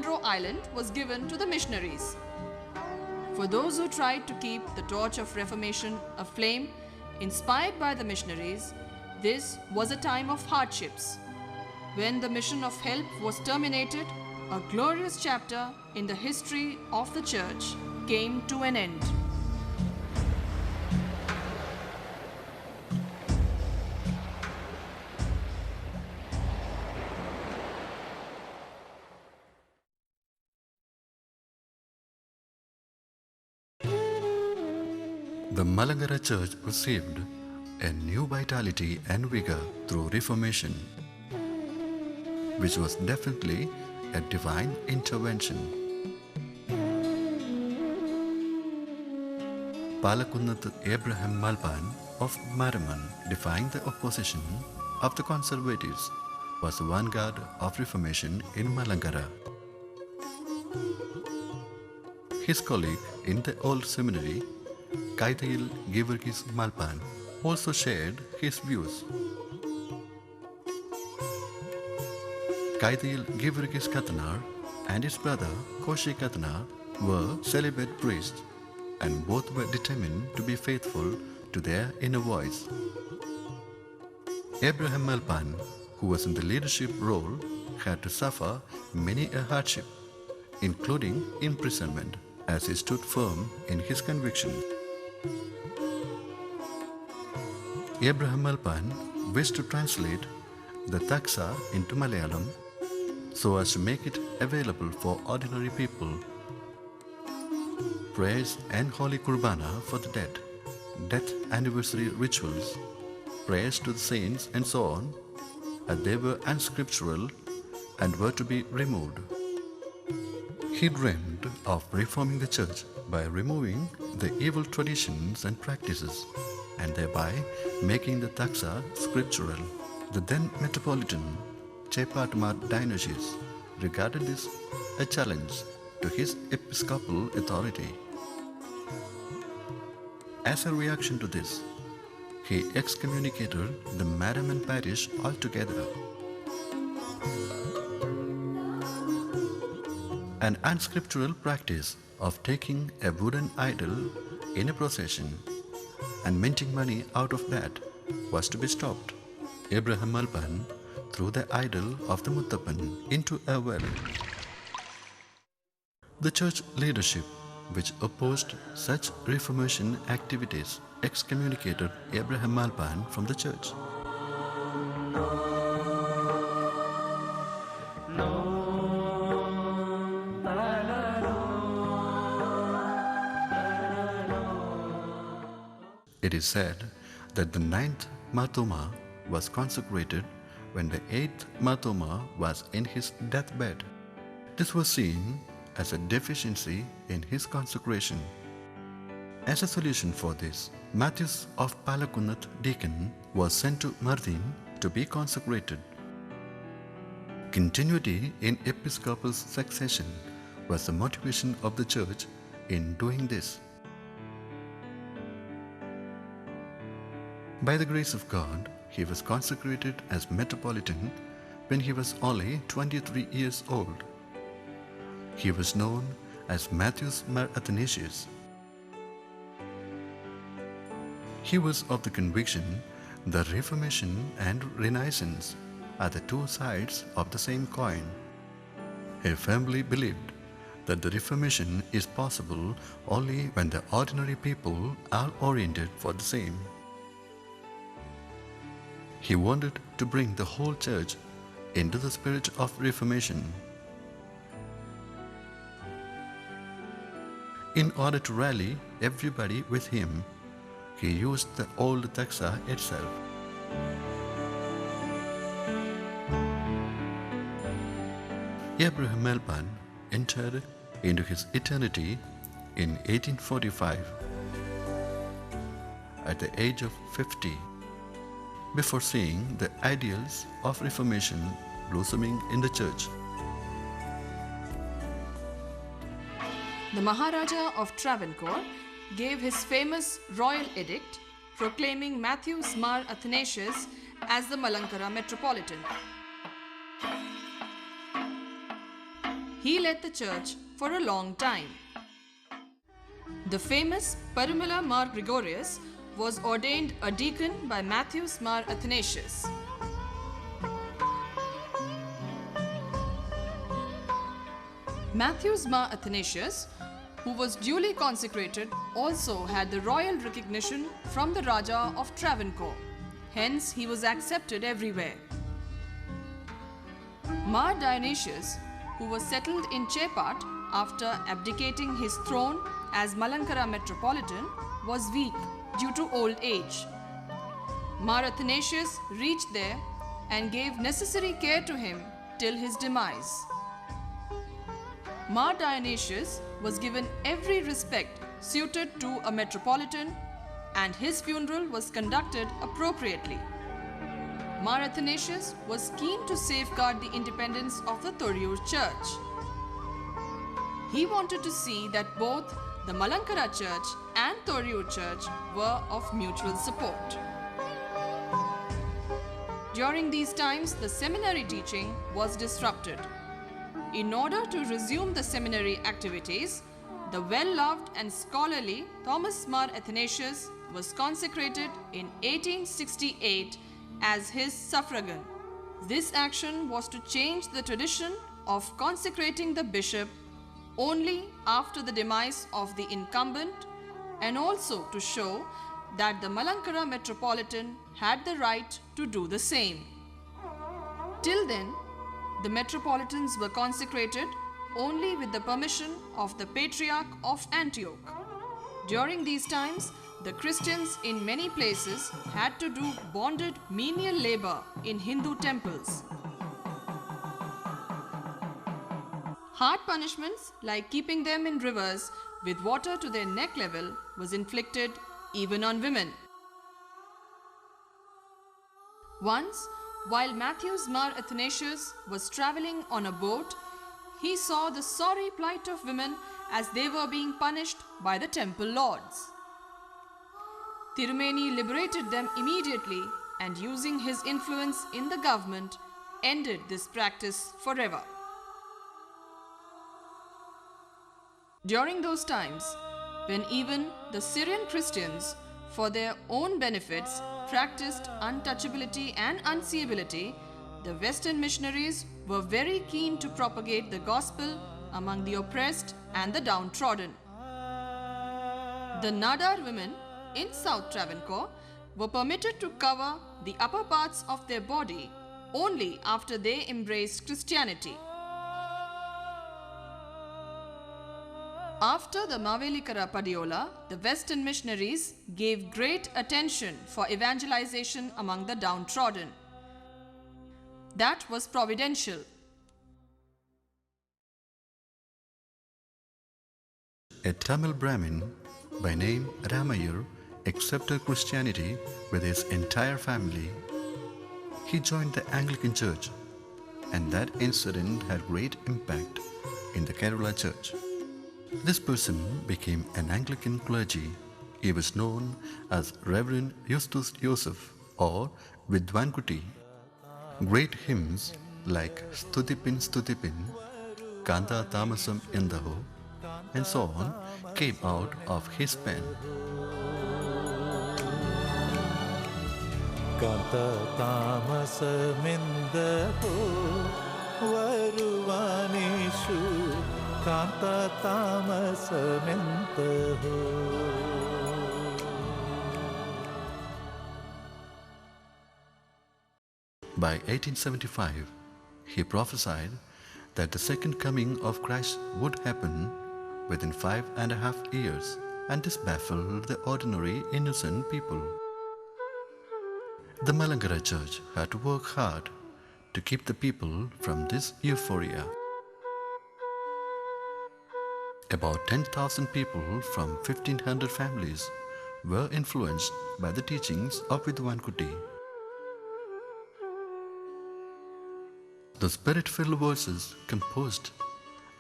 Monroe Island was given to the missionaries. For those who tried to keep the torch of Reformation aflame, inspired by the missionaries, this was a time of hardships. When the mission of help was terminated, a glorious chapter in the history of the church came to an end. The Malankara Church received a new vitality and vigor through Reformation, which was definitely a divine intervention. Palakunnath Abraham Malpan of Maraman, defying the opposition of the conservatives, was the vanguard of Reformation in Malankara. His colleague in the old seminary, Kaithayil Givargis Malpan, also shared his views. Kaithayil Givargis Kathanar and his brother Koshi Kathanar were celibate priests, and both were determined to be faithful to their inner voice. Abraham Malpan, who was in the leadership role, had to suffer many a hardship, including imprisonment, as he stood firm in his conviction. Abraham Malpan wished to translate the Taksa into Malayalam so as to make it available for ordinary people. Prayers and Holy Kurbana for the dead, death anniversary rituals, prayers to the saints and so on, they were unscriptural and were to be removed. He dreamed of reforming the church by removing the evil traditions and practices, and thereby making the Taksa scriptural. The then Metropolitan Chepatmar Dionysius regarded this a challenge to his episcopal authority. As a reaction to this, he excommunicated the Maraman parish altogether. An unscriptural practice of taking a wooden idol in a procession and minting money out of that was to be stopped. Abraham Malpan threw the idol of the Muttappan into a well. The church leadership, which opposed such Reformation activities, excommunicated Abraham Malpan from the church. It is said that the 9th Marthoma was consecrated when the 8th Marthoma was in his deathbed. This was seen as a deficiency in his consecration. As a solution for this, Matthews of Palakunnath Deacon was sent to Mardin to be consecrated. Continuity in episcopal succession was the motivation of the church in doing this. By the grace of God, he was consecrated as Metropolitan when he was only 23 years old. He was known as Matthews Mar Athanasius. He was of the conviction that Reformation and Renaissance are the two sides of the same coin. He firmly believed that the Reformation is possible only when the ordinary people are oriented for the same. He wanted to bring the whole church into the spirit of Reformation. In order to rally everybody with him, he used the old Taksa itself. Abraham Malpan entered into his eternity in 1845 at the age of 50, before seeing the ideals of Reformation blossoming in the church. The Maharaja of Travancore gave his famous royal edict proclaiming Matthews Mar Athanasius as the Malankara Metropolitan. he led the church for a long time. The famous Parumala Mar Gregorius was ordained a deacon by Matthews Mar Athanasius. Matthews Mar Athanasius, who was duly consecrated, also had the royal recognition from the Raja of Travancore. Hence, he was accepted everywhere. Mar Dionysius, who was settled in Chepat after abdicating his throne as Malankara Metropolitan, was weak due to old age. Mar Athanasius reached there and gave necessary care to him till his demise. Mar Dionysius was given every respect suited to a metropolitan, and his funeral was conducted appropriately. Mar Athanasius was keen to safeguard the independence of the Thoreau Church. He wanted to see that both the Malankara Church and Thoreau Church were of mutual support. During these times, the seminary teaching was disrupted. In order to resume the seminary activities, the well-loved and scholarly Thomas Mar Athanasius was consecrated in 1868 as his suffragan. This action was to change the tradition of consecrating the bishop only after the demise of the incumbent, and also to show that the Malankara Metropolitan had the right to do the same. Till then, the Metropolitans were consecrated only with the permission of the Patriarch of Antioch. During these times, the Christians in many places had to do bonded menial labor in Hindu temples. Hard punishments like keeping them in rivers with water to their neck level was inflicted even on women. Once, while Matthews Mar Athanasius was traveling on a boat, he saw the sorry plight of women as they were being punished by the temple lords. Tirumeni liberated them immediately, and using his influence in the government, ended this practice forever. During those times, when even the Syrian Christians, for their own benefits, practiced untouchability and unseeability, the Western missionaries were very keen to propagate the gospel among the oppressed and the downtrodden. The Nadar women in South Travancore were permitted to cover the upper parts of their body only after they embraced Christianity. After the Mavelikara Padiola, the Western missionaries gave great attention for evangelization among the downtrodden. That was providential. A Tamil Brahmin by name Ramayur accepted Christianity with his entire family. He joined the Anglican Church, and that incident had great impact in the Kerala Church. This person became an Anglican clergy. He was known as Reverend Justus Joseph or Vidwankuti. Great hymns like Stutipin Stutipin, Kanta Tamasam Indaho, and so on came out of his pen. Kanta Tamasamindaho Varuvanishu Kanta Tamasamindaho. By 1875, he prophesied that the second coming of Christ would happen within 5.5 years, and this baffled the ordinary innocent people. The Malankara Church had to work hard to keep the people from this euphoria. About 10,000 people from 1,500 families were influenced by the teachings of Vidwankuti. The spirit-filled verses composed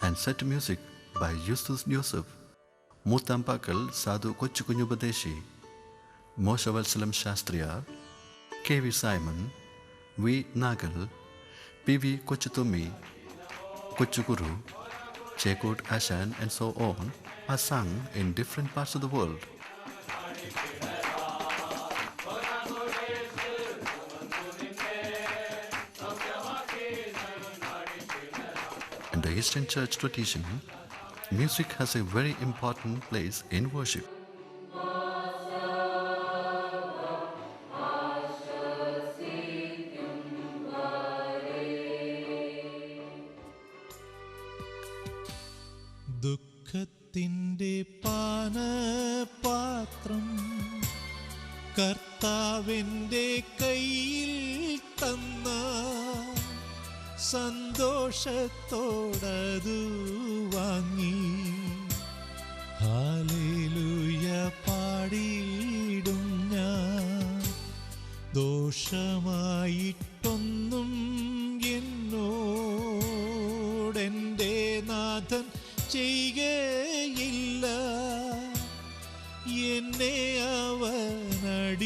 and set to music by Justus Joseph, Muthampakal Sadhu Kochukunyubadeshi, Moshavalsalam Shastriya, K.V. Simon, V. Nagal, P.V. Kochutumi, Kochukuru, Chekut Ashan, and so on are sung in different parts of the world. In the Eastern Church tradition, music has a very important place in worship. ദുഃഖത്തിൻ്റെ പാനപാത്രം കർത്താവിൻ്റെ കയ്യിൽ തന്ന സന്തോഷത്തോടതു വാങ്ങി hallelujah പാടിയിടും ഞാൻ. ദോഷമായിട്ടൊന്നും എന്നോടെൻ്റെ നാഥൻ ചെയ്യുകയില്ല. എന്നെ അവനടിച്ചാലും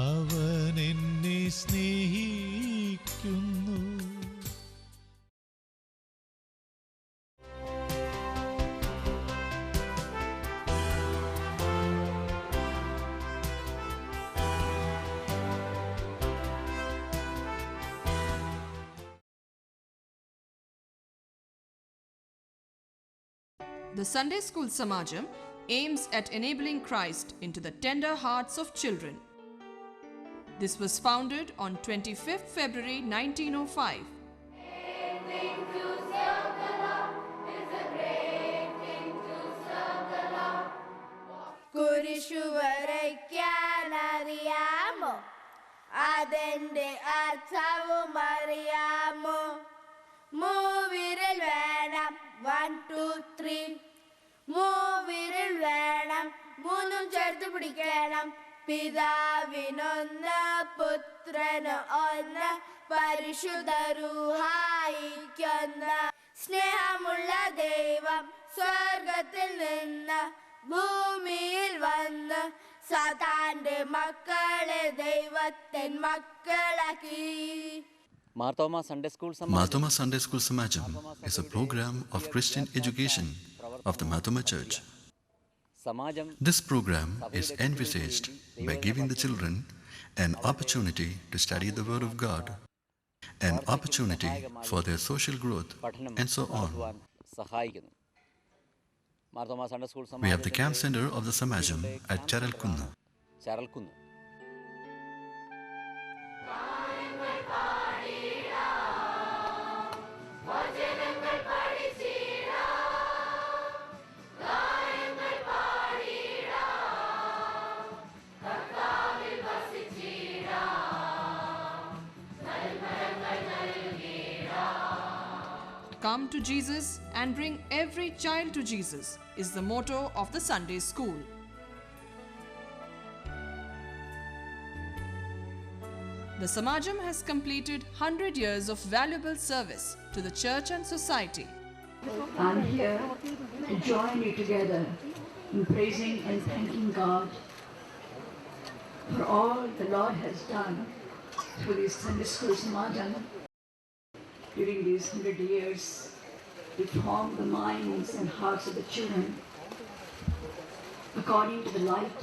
അവൻ എന്നെ സ്നേഹിക്കുന്നു. The Sunday School Samajam aims at enabling Christ into the tender hearts of children. This was founded on 25th February 1905. കുരിശു വരയ്ക്കാനറിയാമോ? അതെന്റെ അർത്ഥവും അറിയാമോ? മൂവിരൽ വേണം 1 2 3. മൂവിരൽ വേണം, മൂന്നും ചേർത്ത് പിടിക്കണം. പിതാവിനൊന്ന്, പുത്രന് ഒന്ന്, പരിശുദ്ധ റൂഹായിക്കൊന്ന്. സ്നേഹമുള്ള ദൈവം സ്വർഗത്തിൽ നിന്ന് ഭൂമിയിൽ വന്ന് സാത്താന്റെ മക്കളെ ദൈവത്തിൻ മക്കളാക്കി. Marthoma Sunday School Marthoma Sunday School Samajam is a program of Christian education of the Marthoma Church. This program is envisaged by giving the children an opportunity to study the Word of God, an opportunity for their social growth, and so on. We have the camp center of the Samajam at Charalkunna. Come to Jesus and bring every child to Jesus is the motto of the Sunday School. The Samajam has completed 100 years of valuable service to the church and society. I'm here to join you together in praising and thanking God for all the Lord has done through this Sunday School Samajam during these 100 years to form the minds and hearts of the children according to the light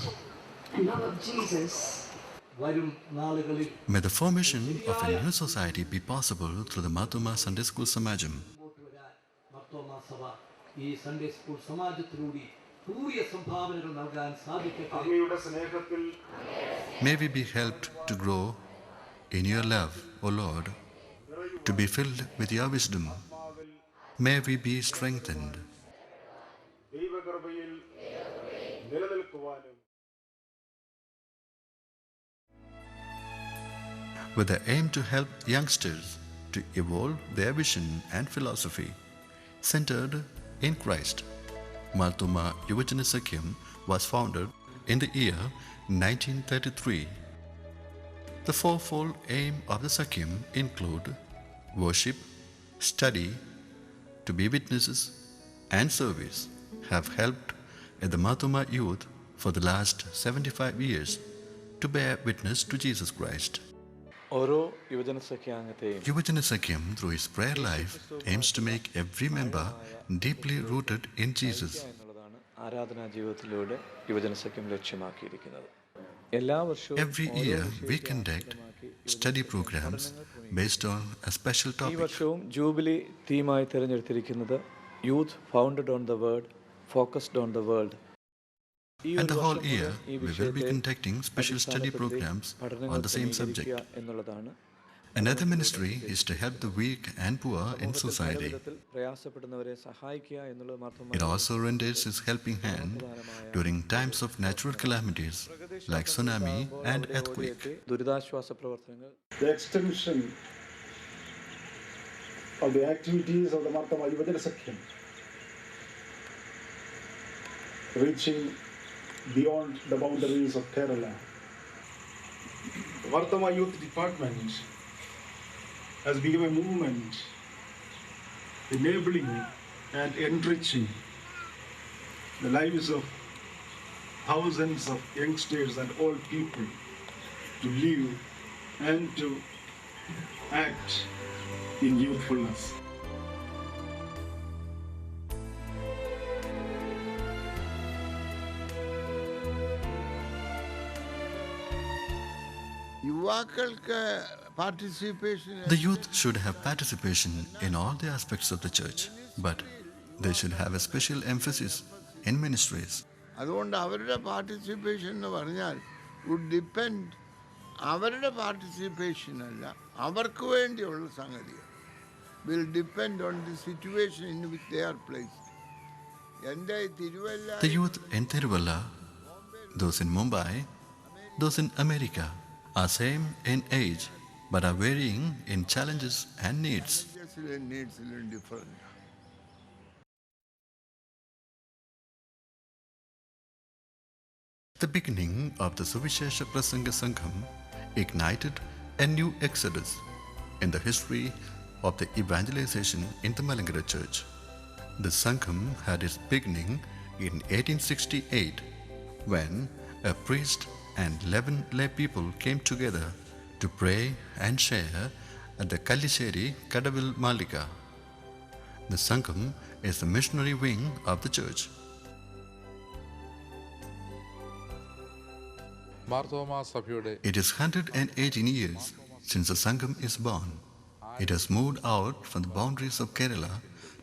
and love of Jesus. May the formation of a new society be possible through the Marthoma Sunday School Samajam. ഈ Sunday school സമാജത്തിലൂടെ കൂടിയ സംഭാവനകൾ നൽകാൻ സാധിക്കട്ടെ. May we be helped to grow in your love, O Lord, to be filled with your wisdom. May we be strengthened. With the aim to help youngsters to evolve their vision and philosophy centered in Christ, Marthoma Yuvajana Sakyam was founded in the year 1933. The fourfold aim of the Sakyam include worship, study, to be witnesses, and service have helped the Marthoma youth for the last 75 years to bear witness to Jesus Christ. ഓരോ യുവജന സഖ്യാംഗത്തെയും Yuvajana Sakyam, through its prayer life, aims to make every member deeply rooted in Jesus. എന്നുള്ളതാണ് ആരാധനാ ജീവിതത്തിലൂടെ യുവജന സഖ്യം ലക്ഷ്യമാക്കിയിരിക്കുന്നത്. എല്ലാ വർഷവും Every year, we conduct study programs based on a special ഈ topic. വർഷവും ജൂബിലി തീമായി തിരഞ്ഞെടുത്തിരിക്കുന്നത് youth founded on the word, focused on the world. And the whole year, we will be conducting special study programs on the same subject. എന്നുള്ളതാണ്. Another ministry is to help the weak and poor in society. പ്രയാസപ്പെടുന്നവരെ സഹായിക്കുക എന്നുള്ളത് It മാത്രമല്ല, also renders its helping hand during times of natural calamities like tsunami and earthquake. ദുരിതാശ്വാസ പ്രവർത്തനങ്ങൾ. The extension of the activities of the Marthoma Yuvajana Sakyam, reaching beyond the boundaries of Kerala. The Marthoma Youth Department has become a movement enabling and enriching the lives of thousands of youngsters and old people to live and to act in youthfulness. The youth should have participation in all the aspects of the church, but they should have a special emphasis in ministries. അതുകൊണ്ട് അവരുടെ participation എന്ന് പറഞ്ഞാൽ would depend, അവരുടെ participation അല്ല, അവർക്ക് വേണ്ടിയുള്ള സംഗതി will depend on the situation in which they are placed. എൻ്റെ Thiruvalla, The youth in Tiruvalla, those in Mumbai, those in America are same in age but are varying in challenges and needs. നീഡ്സിലും different. The beginning of the Suvishesha Prasanga Sangham ignited a new exodus in the history of the evangelization in the Malangara Church. The Sangham had its beginning in 1868 when a priest and 11 lay people came together to pray and share at the Kallisheri Kadavil Malika. The Sangham is the missionary wing of the church. It is 118 years since the Sangham is born. It has moved out from the boundaries of Kerala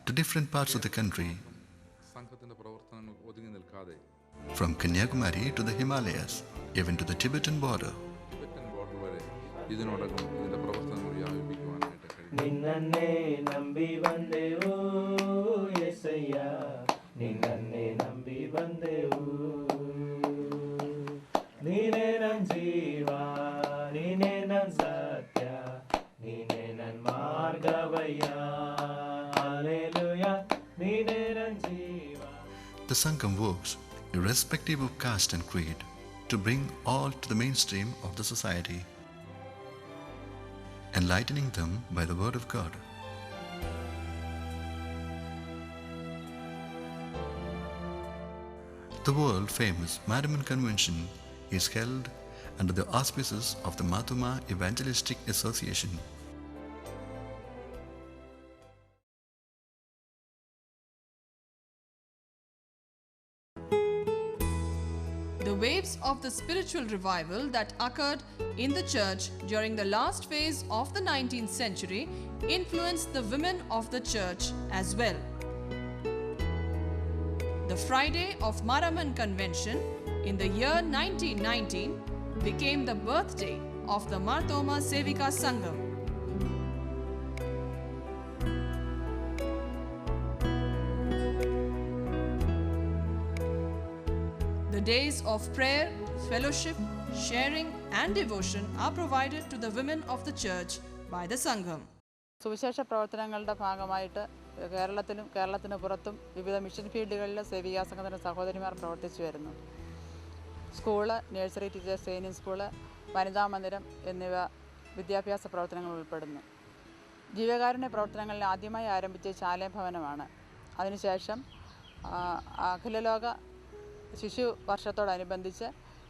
to different parts of the country, from Kanyakumari to the Himalayas, even to the Tibetan border. നിന്നെ നമ്പി വന്ദേവോ യേസയ്യ, നിന്നെ നമ്പി വന്ദേവോ, നീനെ നൻ ജീവ, നീനെ നൻ സത്യ, നീനെ നൻ മാർഗവയ്യ, hallelujah, നീനെ നൻ ജീവ. The Sangham works irrespective of caste and creed to bring all to the mainstream of the society, enlightening them by the word of God. The world-famous Mariamman Convention is held under the auspices of the Marthoma Evangelistic Association. The waves of the spiritual revival that occurred in the church during the last phase of the 19th century influenced the women of the church as well. The Friday of Mariamman Convention in the year 1919 became the birthday of the Marthoma Sevika Sangham. The days of prayer, fellowship, sharing and devotion are provided to the women of the church by the Sangham. സുവിശേഷ പ്രവർത്തനങ്ങളുടെ ഭാഗമായിട്ട് കേരളത്തിന് പുറത്തും വിവിധ mission ഫീൽഡുകളിൽ Sevika സംഘത്തിൻ്റെ സഹോദരിമാർ പ്രവർത്തിച്ചു വരുന്നു. School, nursery teachers training school, വനിതാ മന്ദിരം എന്നിവ വിദ്യാഭ്യാസ പ്രവർത്തനങ്ങൾ ഉൾപ്പെടുന്നു. ജീവകാരുണ്യ പ്രവർത്തനങ്ങളിൽ ആദ്യമായി ആരംഭിച്ച ശാലേഭവനമാണ്. അതിനുശേഷം അഖിലലോക ശിശു വർഷത്തോടനുബന്ധിച്ച്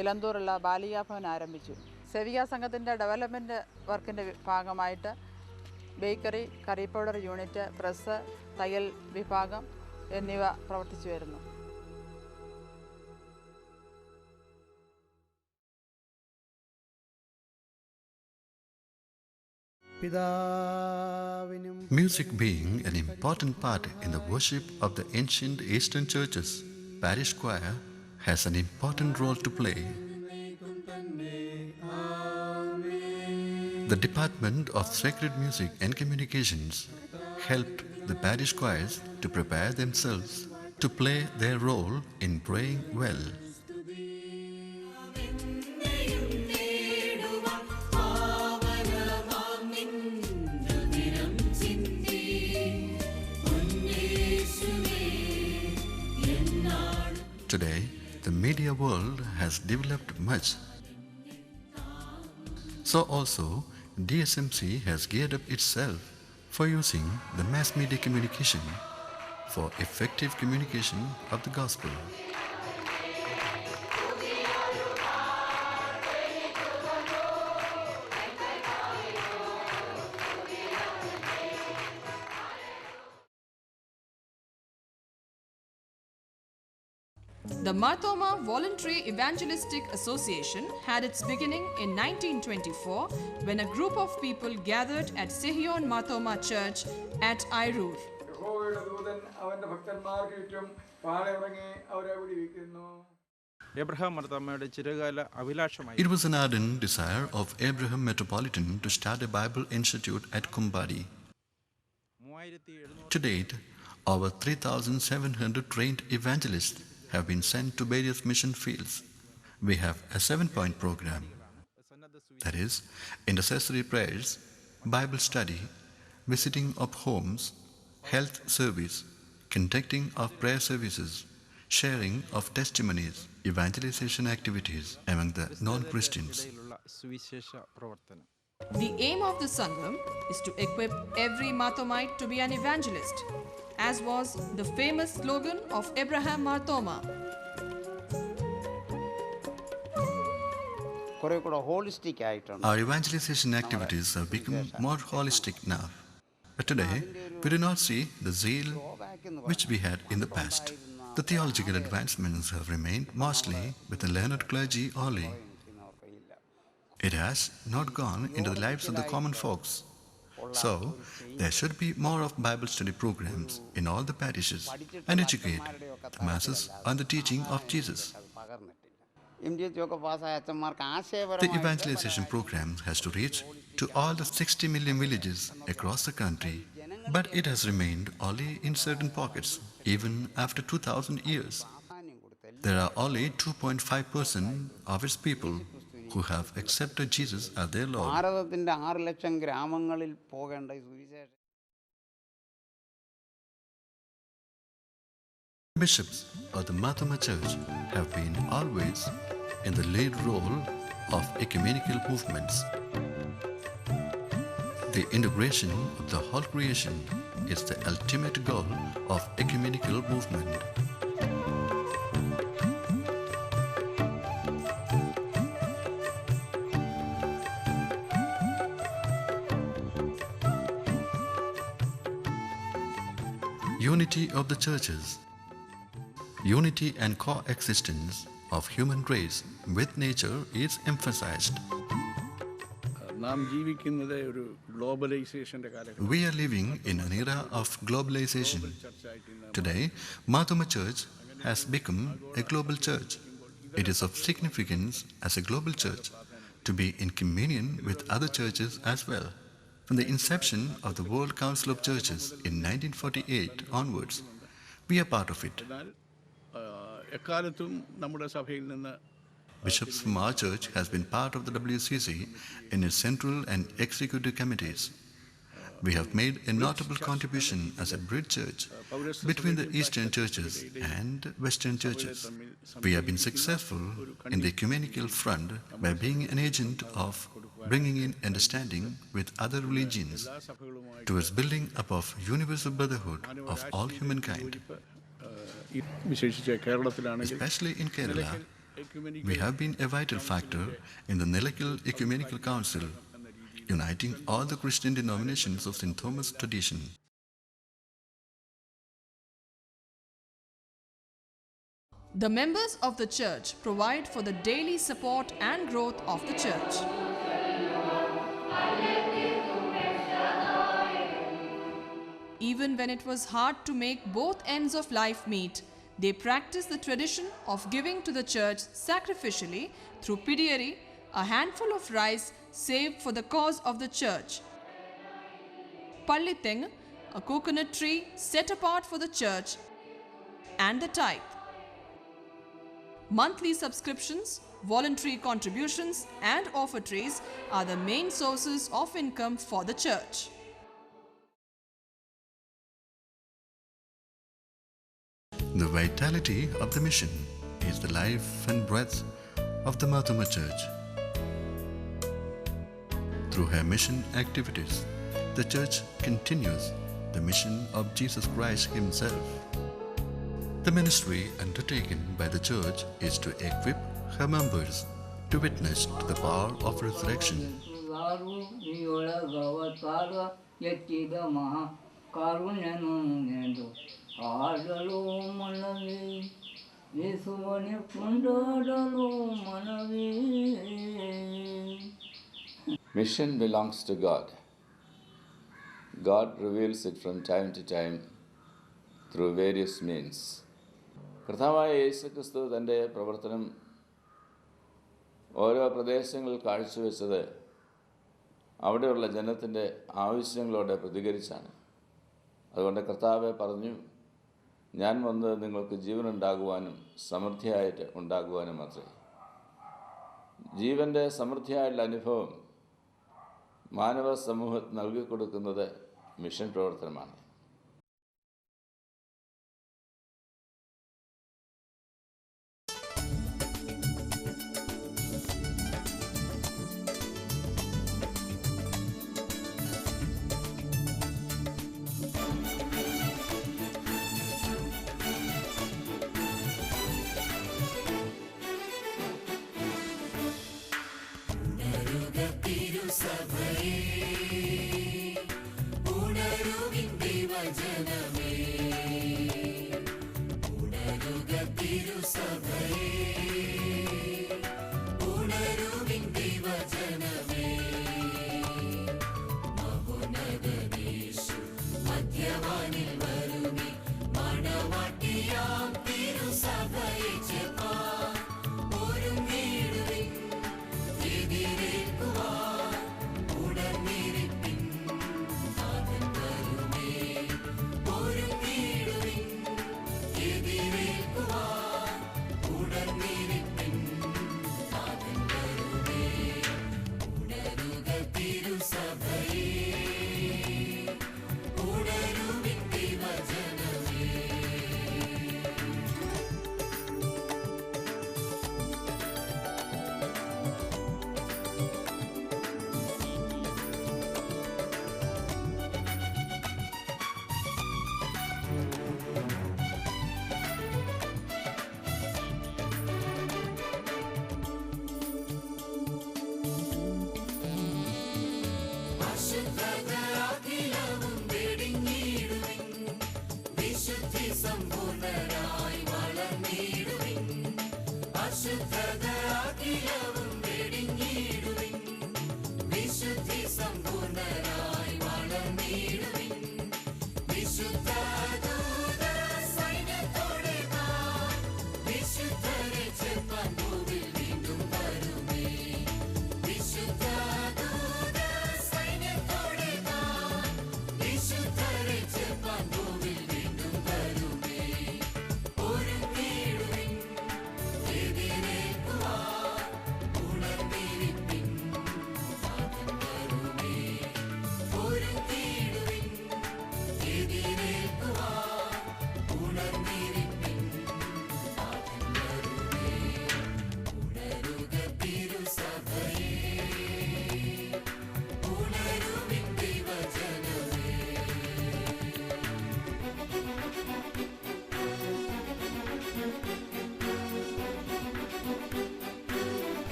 ഇലന്തൂറുള്ള ബാലികാഭവൻ ആരംഭിച്ചു. സെവിയ സംഘത്തിൻ്റെ ഡെവലപ്മെൻറ്റ് വർക്കിൻ്റെ ഭാഗമായിട്ട് bakery, curry powder unit, press, തയ്യൽ വിഭാഗം എന്നിവ പ്രവർത്തിച്ചു വരുന്നു. Music being an important part in the worship of the ancient Eastern churches, parish choir has an important role to play. The Department of Sacred Music and Communications helped the parish choirs to prepare themselves to play their role in praying well. Today, the media world has developed much. So also, DSMC has geared up itself for using the mass media communication for effective communication of the gospel. The Marthoma Voluntary Evangelistic Association had its beginning in 1924 when a group of people gathered at Sehion Marthoma Church at Airur. It was an ardent desire of Abraham Metropolitan to start a Bible Institute at Kumbadi. To date, over 3,700 trained evangelists have been sent to various mission fields. We have a 7-point program. That is, intercessory prayers, Bible study, visiting of homes, health service, conducting of prayer services, sharing of testimonies, evangelization activities among the non-Christians. The aim of the Sangam is to equip every Marthomite to be an evangelist, as was the famous slogan of Abraham Marthoma. Our evangelization activities have become more holistic now. But today, we do not see the zeal which we had in the past. The theological advancements have remained mostly with the learned clergy only. It has not gone into the lives of the common folks. So, there should be more of Bible study programs in all the parishes and educate the masses on the teaching of Jesus. The evangelization program has to reach to all the 60 million villages across the country, but it has remained only in certain pockets, even after 2,000 years. There are only 2.5% of its people who have accepted Jesus as their Lord. Bishops of the Marthoma Church have been always in the lead role of ecumenical movements. The integration of the whole creation is the ultimate goal of ecumenical movement. Unity of the churches. Unity and coexistence of human race with nature is emphasized. We are living in an era of globalization. Today, Marthoma Church has become a global church. It is of significance as a global church to be in communion with other churches as well. From the inception of the World Council of Churches in 1948 onwards, we are part of it. Bishops from our church has been part of the WCC in its central and executive committees. We have made a notable contribution as a bridge church between the Eastern churches and Western churches. We have been successful in the ecumenical front by being an agent of bringing in understanding with other religions towards building up of universal brotherhood of all humankind. Especially in Kerala, We have been a vital factor in the Nilakil Ecumenical Council, uniting all the Christian denominations of St. Thomas tradition. The members of the church provide for the daily support and growth of the church. Even when it was hard to make both ends of life meet, they practiced the tradition of giving to the church sacrificially through pidiyari, a handful of rice saved for the cause of the church, pallitheng, a coconut tree set apart for the church, and the tithe. Monthly subscriptions, voluntary contributions, and offertories are the main sources of income for the church. The vitality of the mission is the life and breath of the Mar Thoma Church. Through her mission activities, the Church continues the mission of Jesus Christ Himself. The ministry undertaken by the Church is to equip her members to witness to the power of resurrection. Mission belongs to God. God reveals it from time to time through various means. കർത്താവായ യേശുക്രിസ്തു തൻ്റെ പ്രവർത്തനം ഓരോ പ്രദേശങ്ങളിൽ കാഴ്ചവെച്ചത് അവിടെയുള്ള ജനത്തിൻ്റെ ആവശ്യങ്ങളോട് പ്രതികരിച്ചാണ്. അതുകൊണ്ട് കർത്താവ് പറഞ്ഞു, ഞാൻ വന്നത് നിങ്ങൾക്ക് ജീവനുണ്ടാകുവാനും സമൃദ്ധിയായിട്ട് ഉണ്ടാകുവാനും മാത്രമേ. ജീവൻ്റെ സമൃദ്ധിയായുള്ള അനുഭവം മാനവ സമൂഹത്തിന് നൽകിക്കൊടുക്കുന്നത് മിഷൻ പ്രവർത്തനമാണ്.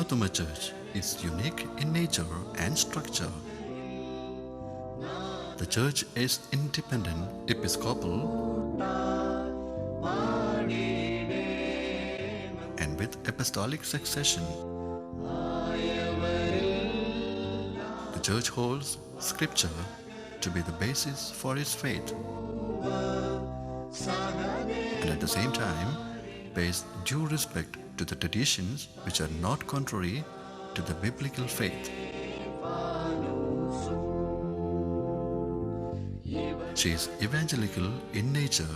Mar Thoma Church is unique in nature and structure. The church is independent, episcopal, and with apostolic succession. The church holds Scripture to be the basis for its faith, and at the same time pays due respect to the traditions which are not contrary to the biblical faith. She is evangelical in nature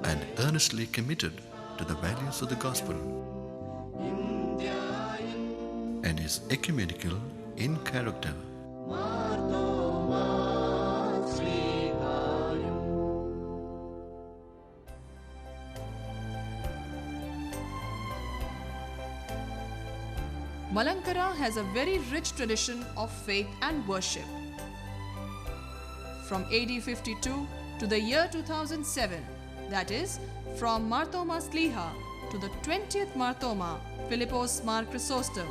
and earnestly committed to the values of the gospel, and is ecumenical in character. Malankara has a very rich tradition of faith and worship. From AD 52 to the year 2007, that is, from Mar Thoma Sliha to the 20th Mar Thoma, Philippos Mar Chrysostom,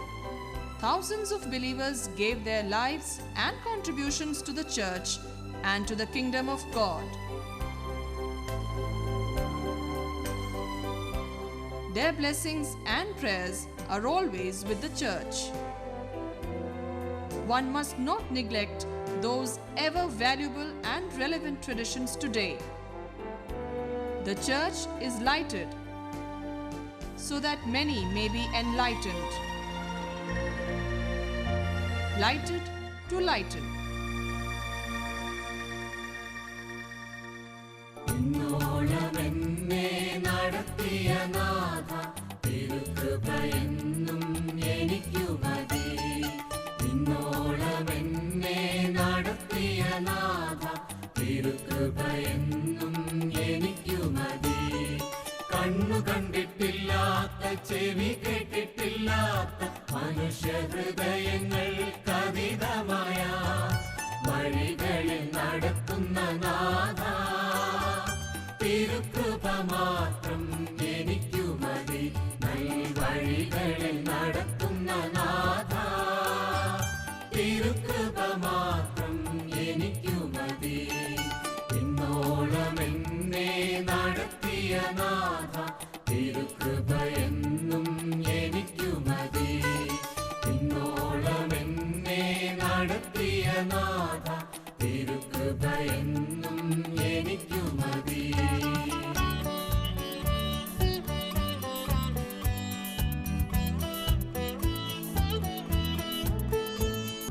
thousands of believers gave their lives and contributions to the church and to the kingdom of God. Their blessings and prayers are always with the church. One must not neglect those ever valuable and relevant traditions today. The church is lighted so that many may be enlightened. Lighted to lighten. കണ്ണു കണ്ടിട്ടില്ലാത്ത ചെവി കേട്ടിട്ടില്ലാത്ത മനുഷ്യ ഹൃദയങ്ങൾ കവിതമായ വഴികളിൽ നടത്തുന്ന നാഥ തിരുകൃപ മാത്രം എനിക്കു മതി വഴികളിൽ നടത്തുന്ന നാഥ തിരുകൃപ മാത്രം എനിക്കു മതി ഇന്നോളം എന്നെ നടത്തിയ നാഥ തിരുകൃപ എന്നും എനിക്കു മതി ഇന്നോളം എന്നെ നടത്തിയ നാഥ തിരുകൃപ എന്നും എനിക്കു മതി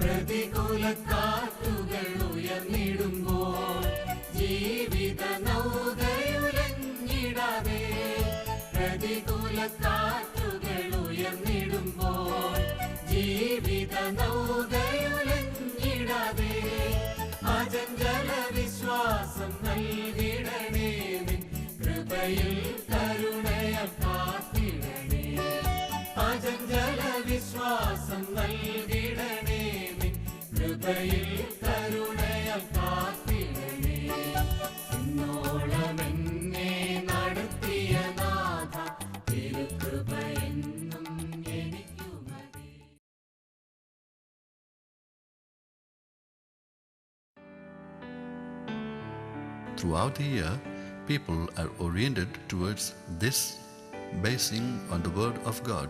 പ്രതികൂല കാറ്റുകൾ ഉയർന്നിടുമ്പോൾ ജീവിത നൗകയുലഞ്ഞിടാതെ പ്രതികൂല കാറ്റുകൾ ഉയർന്നിടുമ്പോൾ ജീവിത നൗകയുലഞ്ഞിടാതെ അചഞ്ചല വിശ്വാസം നൽകിടണേ നിൻ കൃപയിൽ കരുണയ കാത്തിടണേ അചഞ്ചല വിശ്വാസം നൽകിടണേ നിൻ കൃപയിൽ കരുണയ കാത്തിടണേ ഇന്നോളം എന്നെ നടത്തിയ നാഥ തിരുകൃപ എന്നും എനിക്കു മതി. Throughout the year, people are oriented towards this, basing on the Word of God.